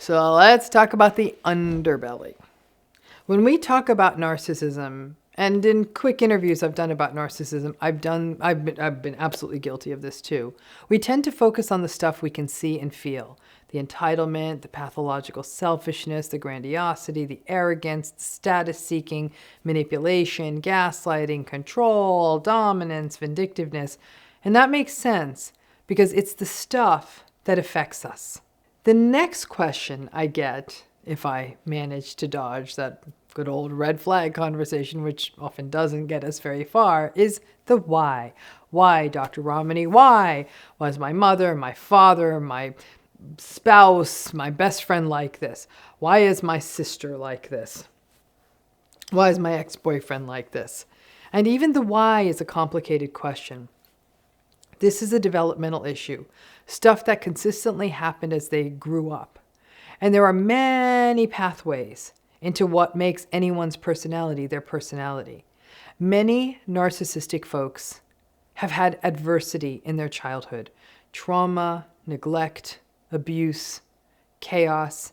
So let's talk about the underbelly. When we talk about narcissism, and in quick interviews I've done about narcissism, I've been absolutely guilty of this too. We tend to focus on the stuff we can see and feel. The entitlement, the pathological selfishness, the grandiosity, the arrogance, the status-seeking, manipulation, gaslighting, control, dominance, vindictiveness. And that makes sense because it's the stuff that affects us. The next question I get, if I manage to dodge that good old red flag conversation, which often doesn't get us very far, is the why. Why, Dr. RAMANI? Why was my mother, my father, my spouse, my best friend like this? Why is my sister like this? Why is my ex-boyfriend like this? And even the why is a complicated question. This is a developmental issue, stuff that consistently happened as they grew up. And there are many pathways into what makes anyone's personality their personality. Many narcissistic folks have had adversity in their childhood, trauma, neglect, abuse, chaos,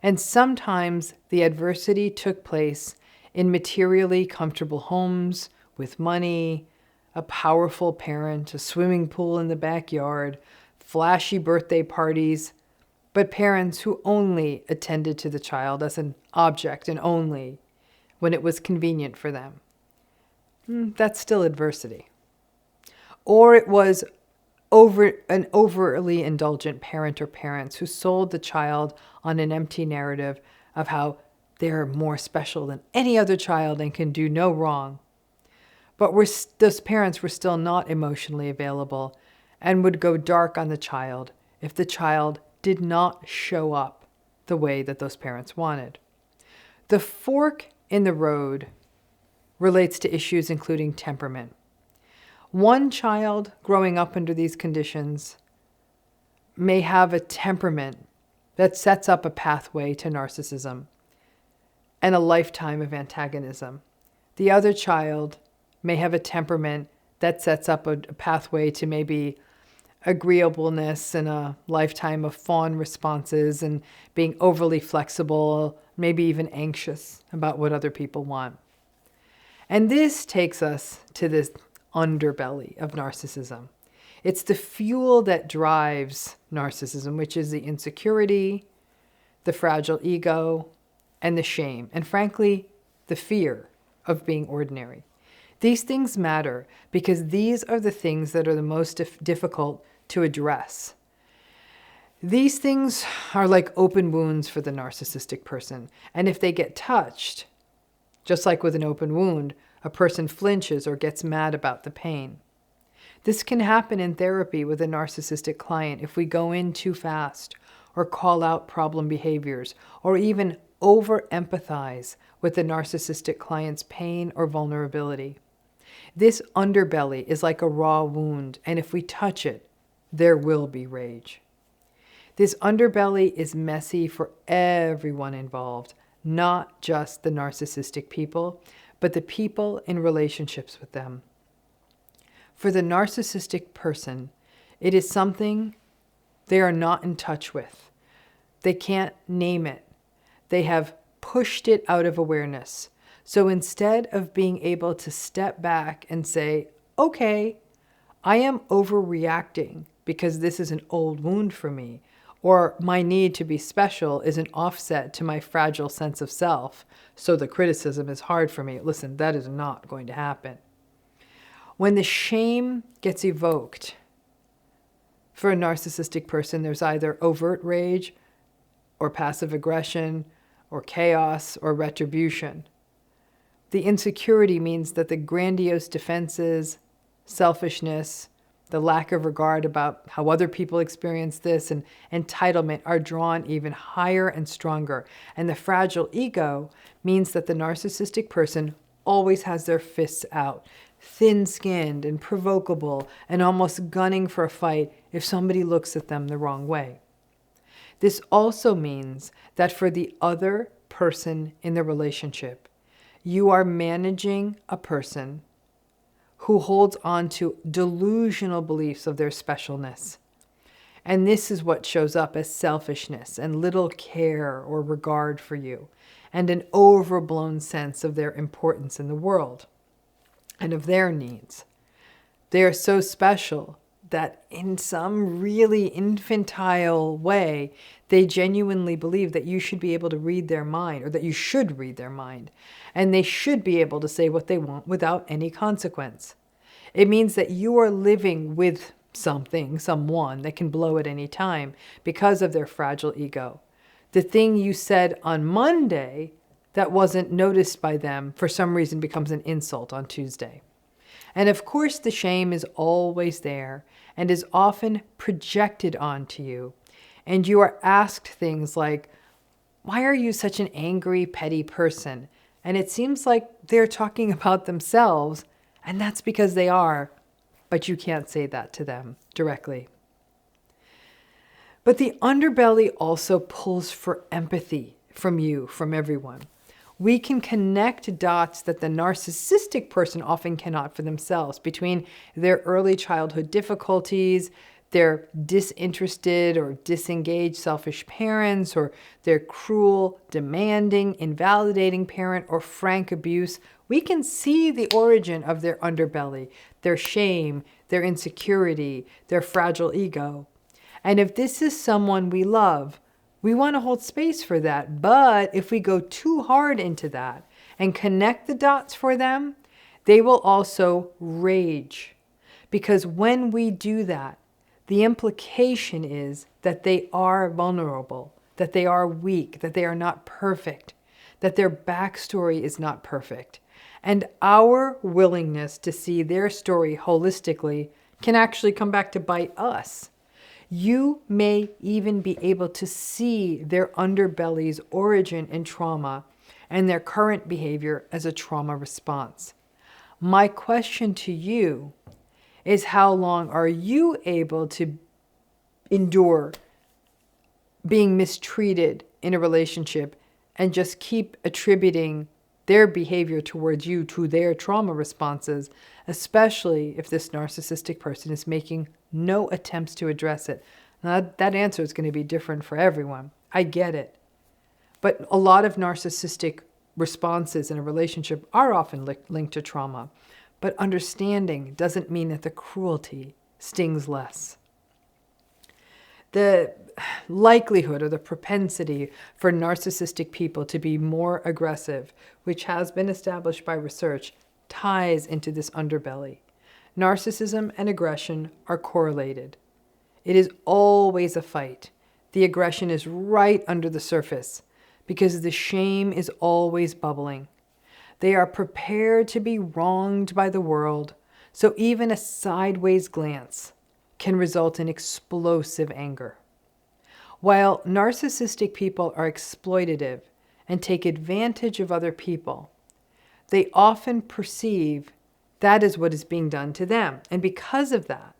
and sometimes the adversity took place in materially comfortable homes with money, a powerful parent, a swimming pool in the backyard, flashy birthday parties, but parents who only attended to the child as an object and only when it was convenient for them. That's still adversity. Or it was an overly indulgent parent or parents who sold the child on an empty narrative of how they're more special than any other child and can do no wrong. But those parents were still not emotionally available and would go dark on the child if the child did not show up the way that those parents wanted. The fork in the road relates to issues including temperament. One child growing up under these conditions may have a temperament that sets up a pathway to narcissism and a lifetime of antagonism. The other child may have a temperament that sets up a pathway to maybe agreeableness and a lifetime of fawn responses and being overly flexible, maybe even anxious about what other people want. And this takes us to this underbelly of narcissism. It's the fuel that drives narcissism, which is the insecurity, the fragile ego, and the shame, and frankly, the fear of being ordinary. These things matter because these are the things that are the most difficult to address. These things are like open wounds for the narcissistic person. And if they get touched, just like with an open wound, a person flinches or gets mad about the pain. This can happen in therapy with a narcissistic client if we go in too fast or call out problem behaviors or even over-empathize with the narcissistic client's pain or vulnerability. This underbelly is like a raw wound, and if we touch it, there will be rage. This underbelly is messy for everyone involved, not just the narcissistic people, but the people in relationships with them. For the narcissistic person, it is something they are not in touch with. They can't name it. They have pushed it out of awareness. So instead of being able to step back and say, okay, I am overreacting because this is an old wound for me, or my need to be special is an offset to my fragile sense of self, so the criticism is hard for me. Listen, that is not going to happen. When the shame gets evoked, for a narcissistic person, there's either overt rage or passive aggression or chaos or retribution. The insecurity means that the grandiose defenses, selfishness, the lack of regard about how other people experience this, and entitlement are drawn even higher and stronger. And the fragile ego means that the narcissistic person always has their fists out, thin-skinned and provocable and almost gunning for a fight if somebody looks at them the wrong way. This also means that for the other person in the relationship, you are managing a person who holds on to delusional beliefs of their specialness. And this is what shows up as selfishness and little care or regard for you, and an overblown sense of their importance in the world and of their needs. They are so special that in some really infantile way, they genuinely believe that you should be able to read their mind, or that you should read their mind, and they should be able to say what they want without any consequence. It means that you are living with someone that can blow at any time because of their fragile ego. The thing you said on Monday that wasn't noticed by them for some reason becomes an insult on Tuesday. And of course, the shame is always there and is often projected onto you. And you are asked things like, why are you such an angry, petty person? And it seems like they're talking about themselves, and that's because they are, but you can't say that to them directly. But the underbelly also pulls for empathy from you, from everyone. We can connect dots that the narcissistic person often cannot for themselves, between their early childhood difficulties, their disinterested or disengaged selfish parents, or their cruel, demanding, invalidating parent, or frank abuse. We can see the origin of their underbelly, their shame, their insecurity, their fragile ego. And if this is someone we love, we want to hold space for that. But if we go too hard into that and connect the dots for them, they will also rage. Because when we do that, the implication is that they are vulnerable, that they are weak, that they are not perfect, that their backstory is not perfect. And our willingness to see their story holistically can actually come back to bite us. You may even be able to see their underbelly's origin in trauma and their current behavior as a trauma response. My question to you is, how long are you able to endure being mistreated in a relationship and just keep attributing their behavior towards you to their trauma responses, especially if this narcissistic person is making no attempts to address it? Now, that answer is going to be different for everyone. I get it. But a lot of narcissistic responses in a relationship are often linked to trauma. But understanding doesn't mean that the cruelty stings less. The likelihood or the propensity for narcissistic people to be more aggressive, which has been established by research, ties into this underbelly. Narcissism and aggression are correlated. It is always a fight. The aggression is right under the surface because the shame is always bubbling. They are prepared to be wronged by the world, so even a sideways glance can result in explosive anger. While narcissistic people are exploitative and take advantage of other people, they often perceive that is what is being done to them. And because of that,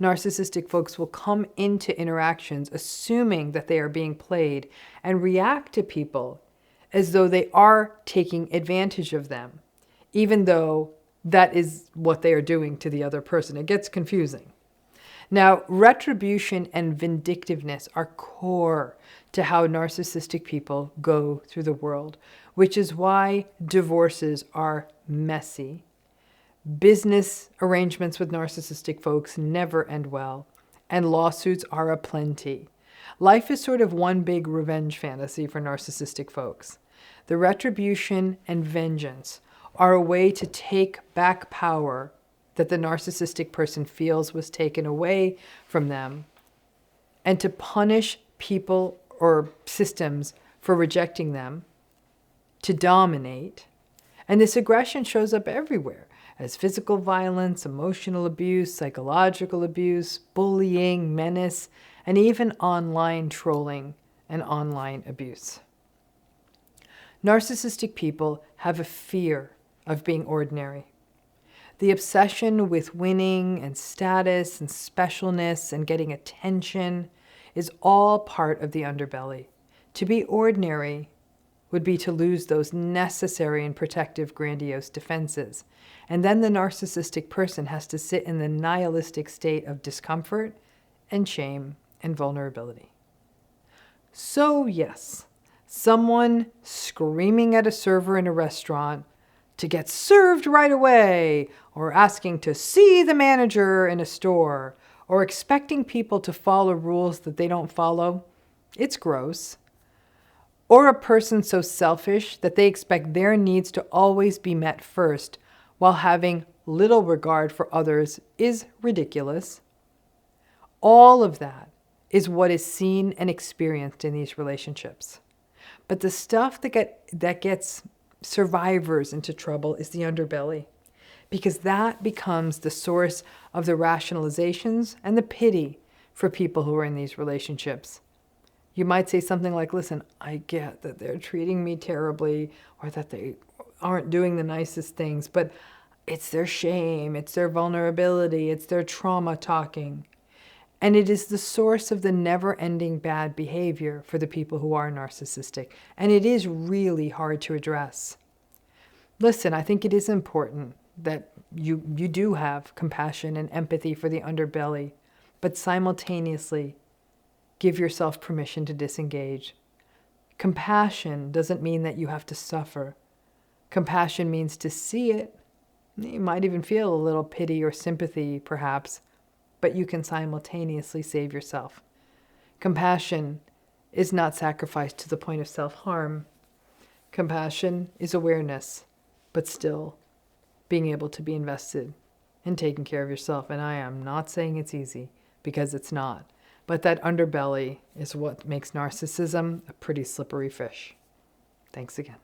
narcissistic folks will come into interactions assuming that they are being played and react to people as though they are taking advantage of them, even though that is what they are doing to the other person. It gets confusing. Now, retribution and vindictiveness are core to how narcissistic people go through the world, which is why divorces are messy. Business arrangements with narcissistic folks never end well, and lawsuits are aplenty. Life is sort of one big revenge fantasy for narcissistic folks. The retribution and vengeance are a way to take back power that the narcissistic person feels was taken away from them, and to punish people or systems for rejecting them, to dominate. And this aggression shows up everywhere as physical violence, emotional abuse, psychological abuse, bullying, menace, and even online trolling and online abuse. Narcissistic people have a fear of being ordinary. The obsession with winning and status and specialness and getting attention is all part of the underbelly. To be ordinary would be to lose those necessary and protective grandiose defenses. And then the narcissistic person has to sit in the nihilistic state of discomfort and shame and vulnerability. So yes, someone screaming at a server in a restaurant to get served right away, or asking to see the manager in a store, or expecting people to follow rules that they don't follow, it's gross. Or a person so selfish that they expect their needs to always be met first while having little regard for others is ridiculous. All of that is what is seen and experienced in these relationships. But the stuff that gets survivors into trouble is the underbelly, because that becomes the source of the rationalizations and the pity for people who are in these relationships. You might say something like, listen, I get that they're treating me terribly or that they aren't doing the nicest things, but it's their shame, it's their vulnerability, it's their trauma talking. And it is the source of the never-ending bad behavior for the people who are narcissistic. And it is really hard to address. Listen, I think it is important that you do have compassion and empathy for the underbelly, but simultaneously give yourself permission to disengage. Compassion doesn't mean that you have to suffer. Compassion means to see it. You might even feel a little pity or sympathy, perhaps, but you can simultaneously save yourself. Compassion is not sacrifice to the point of self-harm. Compassion is awareness, but still being able to be invested in taking care of yourself. And I am not saying it's easy, because it's not. But that underbelly is what makes narcissism a pretty slippery fish. Thanks again.